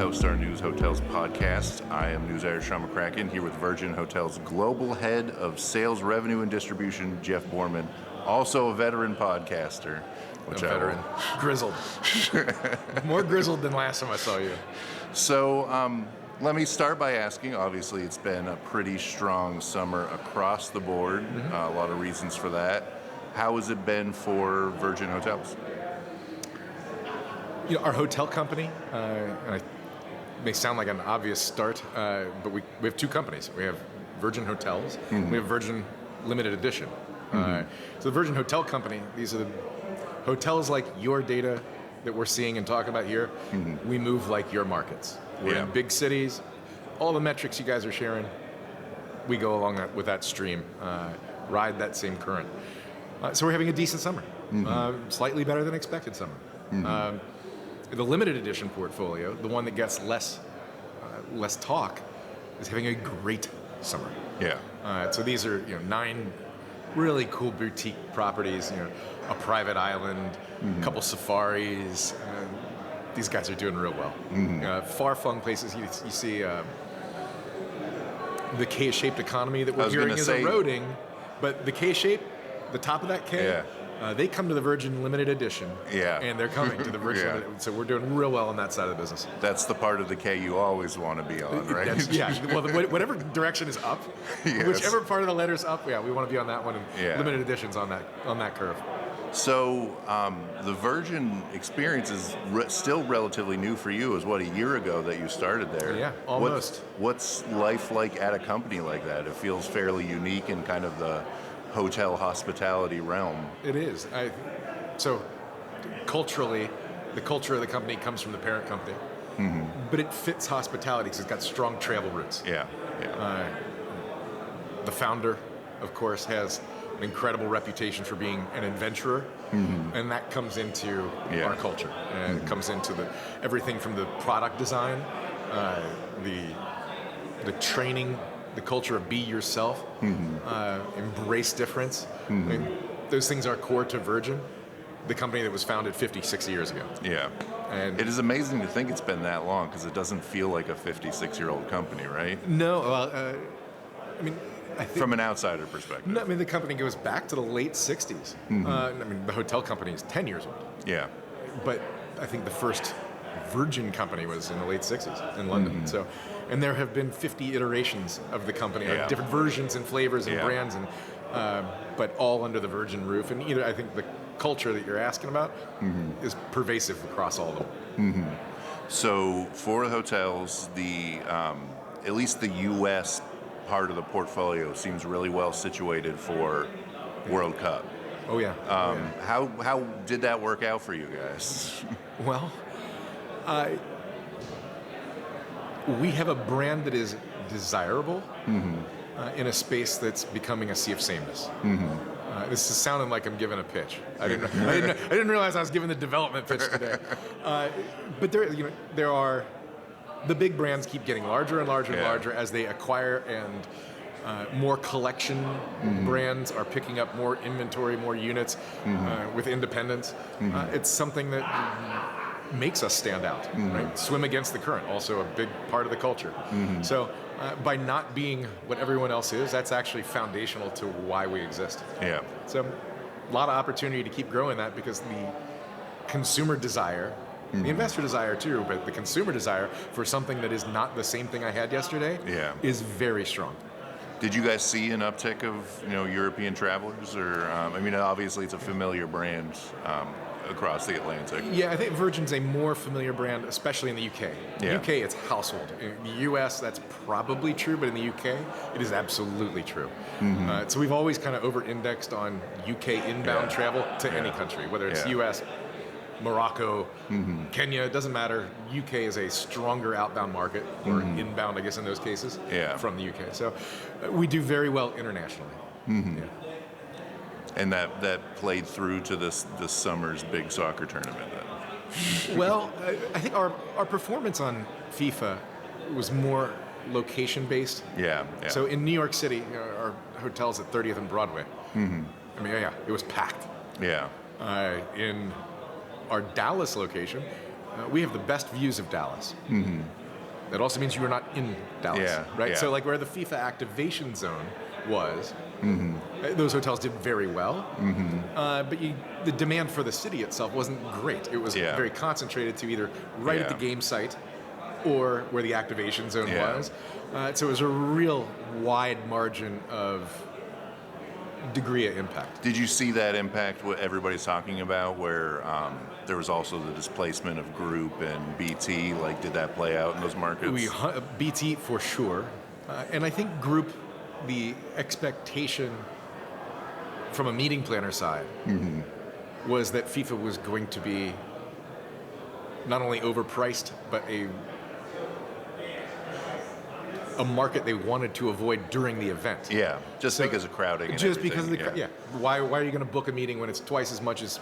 CoStar News Hotels podcast. I am news editor Sean McCracken here with Virgin Hotels Global Head of Sales, Revenue, and Distribution, Jeff Borman, also a veteran podcaster. Veteran. Grizzled. More grizzled than last time I saw you. So let me start by asking, obviously it's been a pretty strong summer across the board, a lot of reasons for that. How has it been for Virgin Hotels? You know, our hotel company, and it may sound like an obvious start, but we have two companies. We have Virgin Hotels, we have Virgin Limited Edition. So the Virgin Hotel Company, these are the hotels like your data that we're seeing and talking about here. We move like your markets. We're in big cities. All the metrics you guys are sharing, we go along with that stream, ride that same current. So we're having a decent summer, slightly better than expected summer. The limited edition portfolio, the one that gets less talk, is having a great summer. So these are 9 really cool boutique properties. A private island, a couple safaris. These guys are doing real well. Far-flung places. You see the K-shaped economy that we're hearing is eroding, but the K-shape, the top of that K. They come to the Virgin Limited Edition, and they're coming to the Virgin Limited. So we're doing real well on that side of the business. That's the part of the K you always want to be on, right? Well, whatever direction is up, whichever part of the letter's up, we want to be on that one. And Limited Editions on that curve. So the Virgin experience is still relatively new for you. It was, a year ago that you started there? Yeah, almost. What's life like at a company like that? It feels fairly unique in kind of the hotel hospitality realm. It is. So culturally, the culture of the company comes from the parent company, but it fits hospitality because it's got strong travel roots. The founder, of course, has an incredible reputation for being an adventurer, and that comes into our culture. And it comes into everything from the product design, the training, the culture of be yourself, embrace difference. I mean, those things are core to Virgin, the company that was founded 56 years ago. And it is amazing to think it's been that long because it doesn't feel like a 56-year-old company, right? No, I think from an outsider perspective. No, the company goes back to the late 60s. The hotel company is 10 years old. But I think the first Virgin company was in the late 60s in London. And there have been 50 iterations of the company, different versions and flavors and brands, and but all under the Virgin roof. And I think the culture that you're asking about is pervasive across all of them. So for hotels, at least the U.S. part of the portfolio seems really well situated for World Cup. How did that work out for you guys? Well, we have a brand that is desirable in a space that's becoming a sea of sameness. This is sounding like I'm giving a pitch. I didn't realize I was giving the development pitch today. But there are the big brands keep getting larger and larger and larger as they acquire, and more collection brands are picking up more inventory, more units with independence. It's something that makes us stand out, right? Swim against the current, also a big part of the culture. So by not being what everyone else is, that's actually foundational to why we exist. So a lot of opportunity to keep growing that because the consumer desire, the investor desire too, but the consumer desire for something that is not the same thing I had yesterday is very strong. Did you guys see an uptick of European travelers, or obviously it's a familiar brand across the Atlantic? I think Virgin's a more familiar brand, especially in the UK. In the UK, it's household. In the US, that's probably true, but in the UK, it is absolutely true. So we've always kind of over-indexed on UK inbound travel to any country, whether it's US, Morocco, Kenya, it doesn't matter. UK is a stronger outbound market, or inbound, I guess, in those cases, from the UK. So we do very well internationally. And that played through to this summer's big soccer tournament then? Well, I think our performance on FIFA was more location-based. So in New York City, our hotel's at 30th and Broadway. It was packed. In our Dallas location, we have the best views of Dallas. That also means you are not in Dallas, right? Yeah. So like where the FIFA activation zone was, those hotels did very well, but the demand for the city itself wasn't great. It was very concentrated to either at the game site or where the activation zone was. So it was a real wide margin of degree of impact. Did you see that impact, what everybody's talking about, where there was also the displacement of group and BT? Like, did that play out in those markets? BT for sure. And I think group, the expectation from a meeting planner side was that FIFA was going to be not only overpriced, but a market they wanted to avoid during the event. Yeah, just because of crowding. And just because of everything. Why are you going to book a meeting when it's twice as much as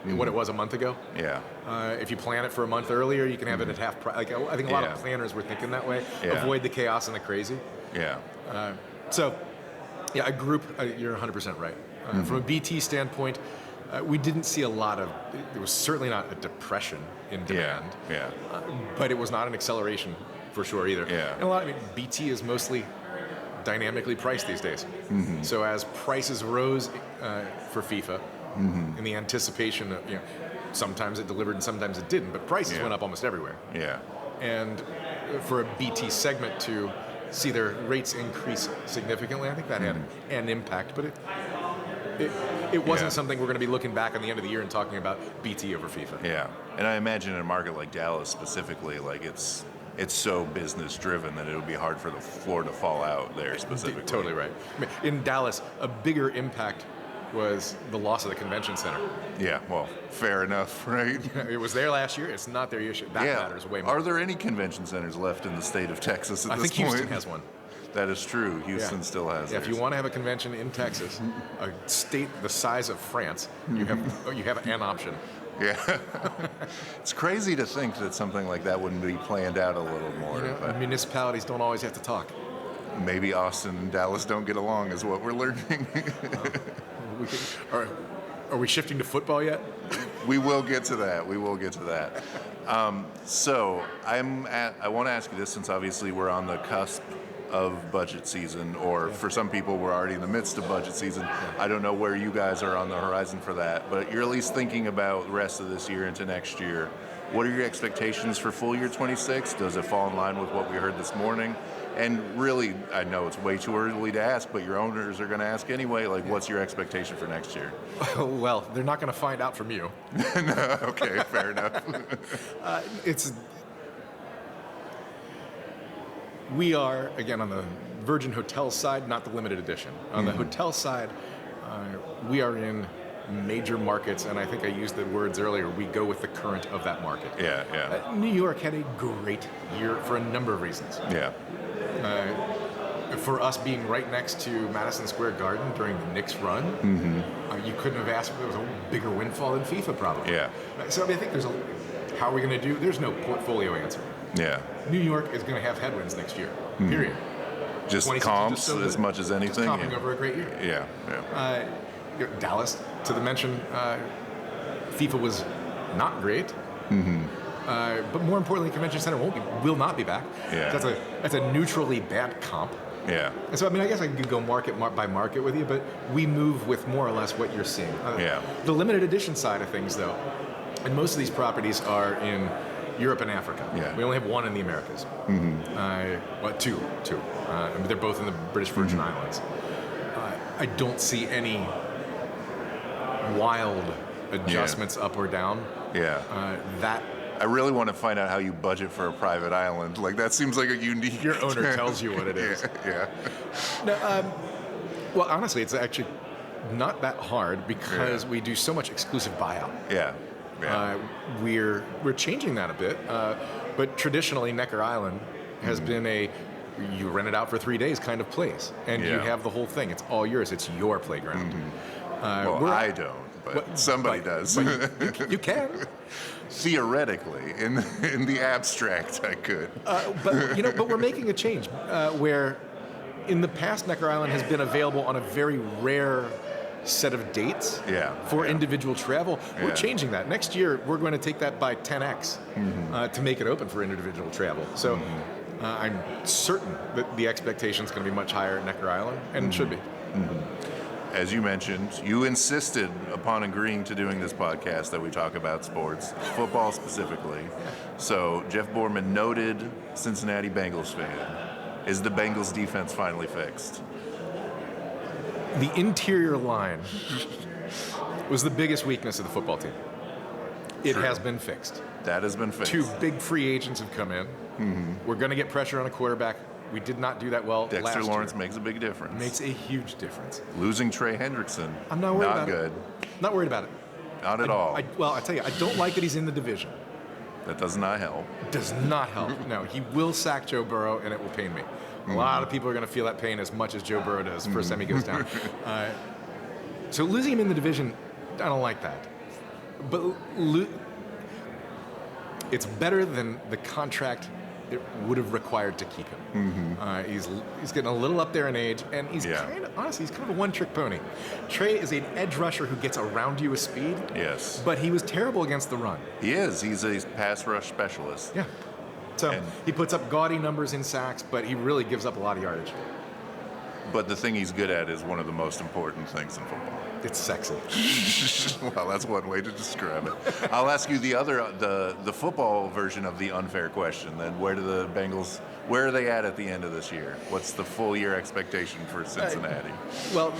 what it was a month ago? Yeah. If you plan it for a month earlier, you can have it at half price. Like, I think a lot of planners were thinking that way. Avoid the chaos and the crazy. Yeah. A group. You're 100% right. From a BT standpoint, we didn't see a lot of. There was certainly not a depression in demand. But it was not an acceleration for sure either. And BT is mostly dynamically priced these days. So as prices rose for FIFA, in the anticipation of, sometimes it delivered and sometimes it didn't, but prices went up almost everywhere. And for a BT segment to see their rates increase significantly, I think that had an impact, but it wasn't something we're going to be looking back on the end of the year and talking about BT over FIFA. Yeah, and I imagine in a market like Dallas specifically, like it's so business driven that it would be hard for the floor to fall out there specifically. Totally right. In Dallas, a bigger impact was the loss of the convention center. Yeah, well, fair enough, right? It was there last year. It's not there this year. That matters way more. Are there any convention centers left in the state of Texas at this point? I think Houston has one. That is true. Houston still has theirs. If you want to have a convention in Texas, a state the size of France, you have an option. Yeah. It's crazy to think that something like that wouldn't be planned out a little more. But municipalities don't always have to talk. Maybe Austin and Dallas don't get along is what we're learning. Are we shifting to football yet? We will get to that. So I want to ask you this, since obviously we're on the cusp of budget season, or for some people we're already in the midst of budget season. I don't know where you guys are on the horizon for that, but you're at least thinking about the rest of this year into next year. What are your expectations for full year 26? Does it fall in line with what we heard this morning? And really, I know it's way too early to ask, but your owners are going to ask anyway, like, what's your expectation for next year? Well, they're not going to find out from you. No, okay, fair enough. We are, again, on the Virgin Hotels side, not the limited edition. On the hotel side, we are in major markets, and I think I used the words earlier, we go with the current of that market. New York had a great year for a number of reasons. For us being right next to Madison Square Garden during the Knicks run, you couldn't have asked if there was a bigger windfall than FIFA, probably. So I think how are we going to do? There's no portfolio answer. New York is going to have headwinds next year, period. Just comps as much as anything? Just comping over a great year. Dallas, to the mention, FIFA was not great. But more importantly, Convention Center will not be back. That's a neutrally bad comp. And so, I guess I could go market by market with you, but we move with more or less what you're seeing. The limited edition side of things, though, and most of these properties are in Europe and Africa. We only have one in the Americas. Two. They're both in the British Virgin Islands. I don't see any wild adjustments up or down. I really want to find out how you budget for a private island. Like, that seems like a unique... Your owner tells you what it is. No, well, honestly, it's actually not that hard because we do so much exclusive buyout. We're changing that a bit, but traditionally Necker Island has been you rent it out for 3 days kind of place, and you have the whole thing. It's all yours. It's your playground. Well, I don't, but somebody does. But you can. Theoretically, in the abstract, I could. But we're making a change where, in the past, Necker Island has been available on a very rare set of dates Yeah. for Yeah. individual travel. We're Yeah. changing that. Next year, we're going to take that by 10x to make it open for individual travel. So I'm certain that the expectation is going to be much higher at Necker Island, and it should be. As you mentioned, you insisted upon agreeing to doing this podcast that we talk about sports, football specifically. So Jeff Borman, noted Cincinnati Bengals fan. Is the Bengals defense finally fixed? The interior line was the biggest weakness of the football team. It True. has been fixed. That has been fixed. 2 big free agents have come in. We're going to get pressure on a quarterback. We did not do that well Dexter last Lawrence year. makes a big difference. Makes a huge difference. Losing Trey Hendrickson, I'm not worried not about good. it. Not worried about it. Not at all. Well, I tell you, I don't like that he's in the division. That does not help. Does not help. No, he will sack Joe Burrow, and it will pain me. A lot of people are going to feel that pain as much as Joe Burrow does first time he goes down. So losing him in the division, I don't like that. But it's better than the contract it would have required to keep him. He's getting a little up there in age, and he's honestly, he's kind of a one-trick pony. Trey is an edge rusher who gets around you with speed. Yes. But he was terrible against the run. He is. He's a pass rush specialist. Yeah. So he puts up gaudy numbers in sacks, but he really gives up a lot of yardage. But the thing he's good at is one of the most important things in football. It's sexy. Well, that's one way to describe it. I'll ask you the football version of the unfair question. Then, where are they at the end of this year? What's the full year expectation for Cincinnati? Well,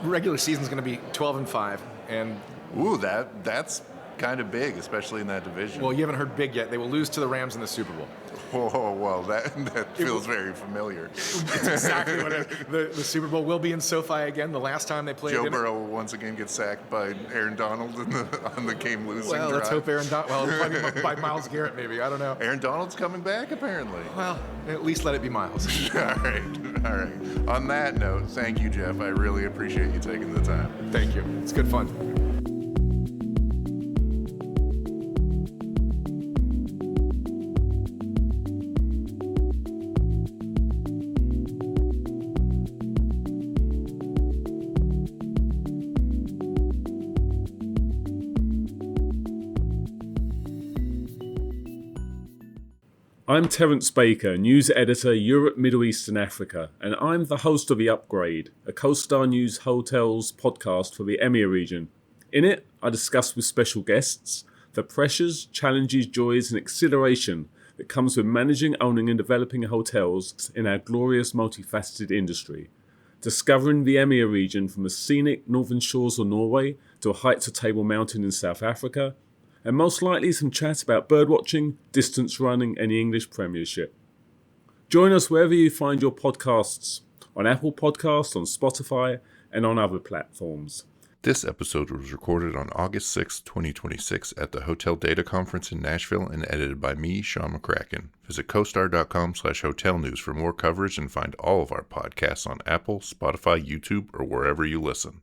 regular season's going to be 12-5, and Ooh, that's kind of big, especially in that division. well, you haven't heard big yet. They will lose to the Rams in the Super Bowl. Oh, well, that feels very familiar. It's exactly what it is. The Super Bowl will be in SoFi again. The last time they played Joe in Burrow will once again get sacked by Aaron Donald on the game losing drive. let's hope Aaron Donald. Well, probably by Myles Garrett, maybe. I don't know. Aaron Donald's coming back, apparently. Well, at least let it be Myles. All right. On that note, thank you, Jeff. I really appreciate you taking the time. Thank you. It's good fun. I'm Terence Baker, News Editor, Europe, Middle East and Africa, and I'm the host of The Upgrade, a CoStar News Hotels podcast for the EMEA region. In it, I discuss with special guests the pressures, challenges, joys and exhilaration that comes with managing, owning and developing hotels in our glorious multifaceted industry. Discovering the EMEA region from the scenic northern shores of Norway to the heights of Table Mountain in South Africa, and most likely some chat about birdwatching, distance running and the English Premiership. Join us wherever you find your podcasts, on Apple Podcasts, on Spotify and on other platforms. This episode was recorded on August 6, 2026 at the Hotel Data Conference in Nashville and edited by me, Sean McCracken. Visit CoStar.com/hotel news for more coverage and find all of our podcasts on Apple, Spotify, YouTube, or wherever you listen.